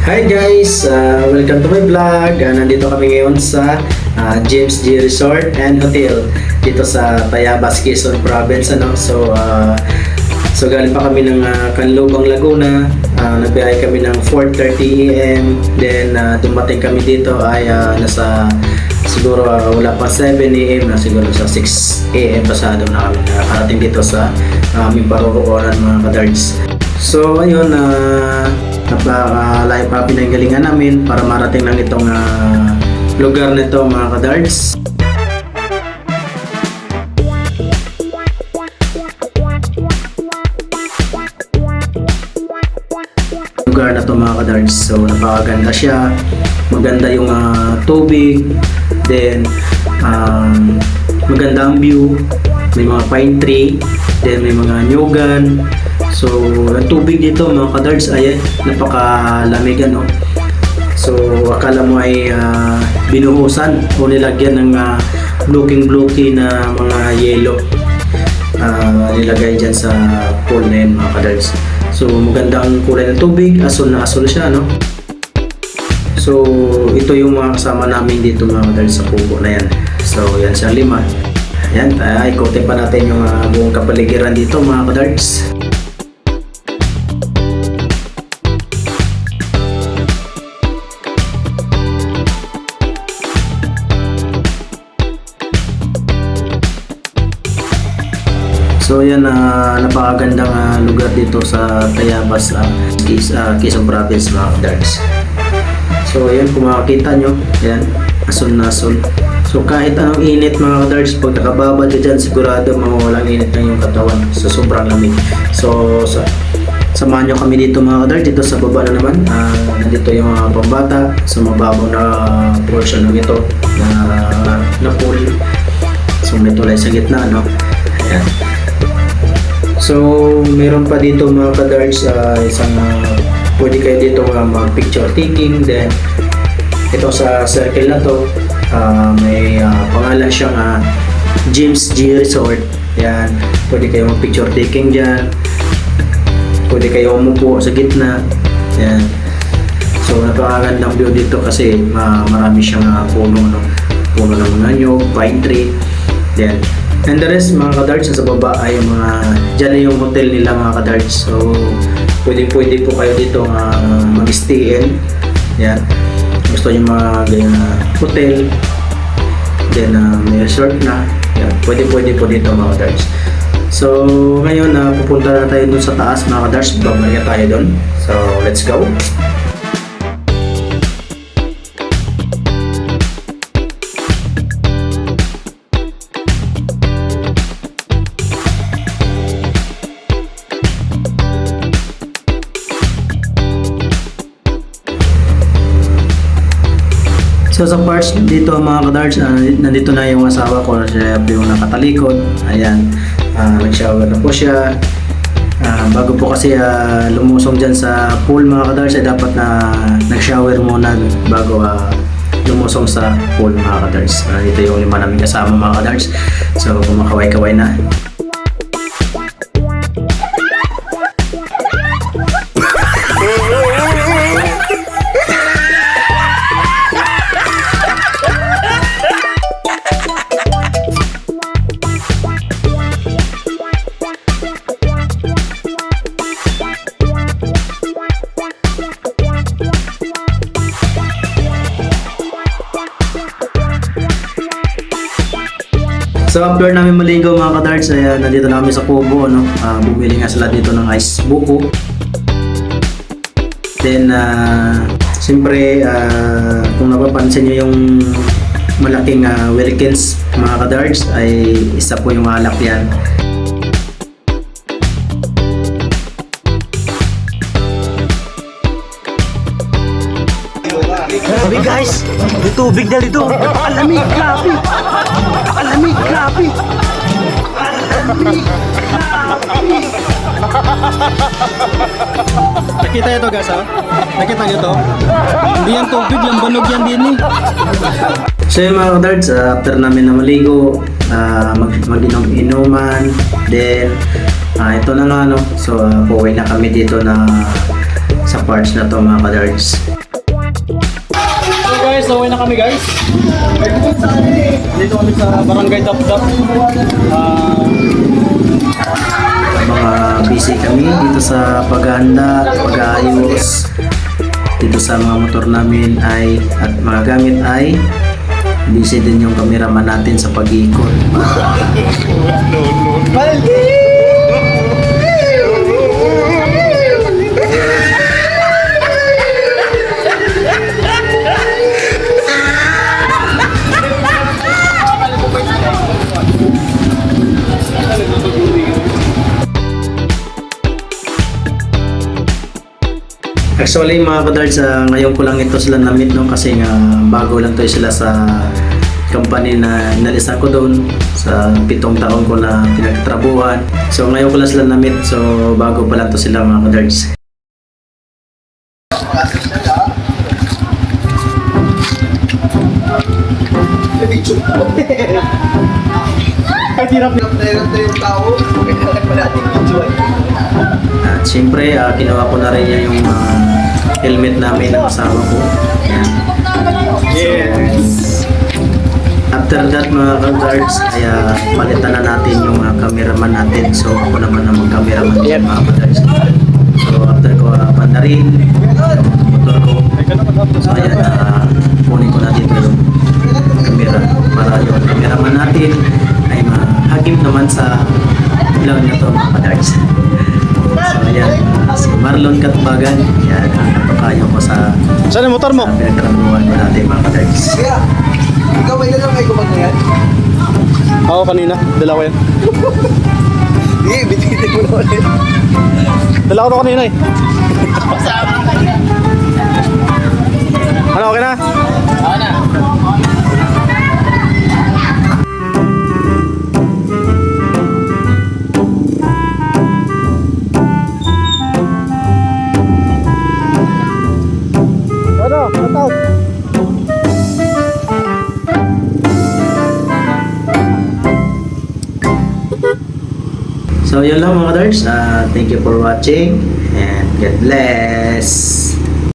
Hi guys! Welcome to my vlog. Nandito kami ngayon sa James G Resort and Hotel dito sa Tayabas, Quezon Province. So galing pa kami ng Canlubang, Laguna. Nagbiyahe kami ng 4:30 AM. Then dumating kami dito ay nasa siguro wala pa 7 AM na, siguro sa 6 AM pasado na kami nakarating dito sa aming paroroonan, mga kadards. So ayun, napakalayo pa pinanggalingan namin para marating lang itong lugar nito, mga kadards. Lugar na to, mga kadards. So napakaganda siya, maganda yung tubig, then maganda ang view, may mga pine tree, then may mga nyugan. So ang tubig dito, mga kadards, ay napakalamig, no? So akala mo ay binuhusan o nilagyan ng blocking na mga yelo, nilagay dyan sa pool na yun, mga kadards. So maganda ang kulay ng tubig, asul na asul siya, no? So ito yung mga kasama namin dito, mga kadards, sa kubo na yan. So yan siya, 5. Yan, ikotin pa natin yung buong kapaligiran dito, mga kadards. So yan, napakagandang lugar dito sa Tayabas, Quezon Province, mga kadards. So yan, kung makakita nyo, yan, asul na asul. So kahit anong init, mga kadards, pag nakababad ka dyan, sigurado mawawalang init ng yung katawan. So sobrang lamig. So samahan nyo kami dito, mga kadards. Dito sa baba na naman, nandito yung mga pambata sa mababaw na portion ng ito na pool. So may tulay sa gitna, no? Ayan. So meron pa dito, mga kadards, isang pwede kayo dito mag-picture taking. Then ito sa circle na to, may pangalan siyang James G Resort. Yan, pwede kayo mag-picture taking dyan, pwede kayo umupo sa gitna. Yan. So napakagandang view dito kasi marami siyang puno, no? Puno ng mga nyog, pine tree. Yan. And the rest, mga kadards, sa baba ay dyan na yung hotel nila, mga kadards. So pwede po kayo dito mag-stay-in. Yan, gusto nyo mga ganyan hotel, then may resort na. Yan, pwede po dito, mga kadards. So ngayon, pupunta na tayo dun sa taas, mga kadards. Babalik tayo dun. So let's go. So sa parts dito, mga kadards, nandito na yung asawa ko, siya yung nakatalikod. Ayan, nag-shower na po siya. Bago po kasi lumusong dyan sa pool, mga kadards, ay dapat na nag-shower muna bago lumusong sa pool, mga kadards. Dito yung 5 namin kasama, mga kadards. So kumakaway-kaway na. So after namin maligo, mga kadards, ay nandito na kami sa kubo, no? Bumili nga sila dito ng ice buko. Then siyempre, kung napapansin nyo yung malaking Wilkins, mga kadards, ay isa po yung alak yan. Sabi guys, yung tubig na dito, napakalamig, grabe. Napakalamig, grabe. Napakalamig, grabe. Nakita nyo to, guys, ha? Nakita nyo to? Hindi yan tubig, lambanog yan din, eh. So yung mga kadards, after namin na maligo, mag-inom-inuman, then ito na nga, no? So pauwi na kami dito na sa parts na to mga kadards. So guys, naway na kami guys. Dito kami sa Barangay Dapdap. Mga busy kami dito sa paghahanda, pag-aayos dito sa mga motor namin at mga gamit ay busy din yung cameraman natin sa pag-iikot. Actually mga kadards, ngayon ko lang ito sila na-meet no, kasi nga bago lang to sila sa company na inalisan ko doon sa 7 taon ko na pinagtrabuhan. So ngayon ko lang sila na-meet, so bago pa lang to sila mga kadards. Ay, hirap na. At siyempre, kinuha ko na rin yan yung helmet namin ng asawa ko. Yan. Yes. After that mga ka-guards, ay palitan na natin yung cameraman natin. So ako naman ang mag-cameraman Yep. mga ka-guards. So after ko banda rin yung motor ko. So ayan, kunin ko na dito yung camera para yung cameraman natin ay mahagip naman sa vlog na to mga ka-guards. So ayan, si Marlon Katbagan, yan, napakayo ko sa Saan yung motor mo? pinagtrabuhan ko natin mga ka-guards. Ikaw may dalang kayo kumagayan? Ako kanina, dala ko yan. Hindi, bititin mo na ulit. Dala ko to kanina eh. Ano, okay na? Oo na. Ano, shout out. So yun lang mga kadards, thank you for watching and God bless.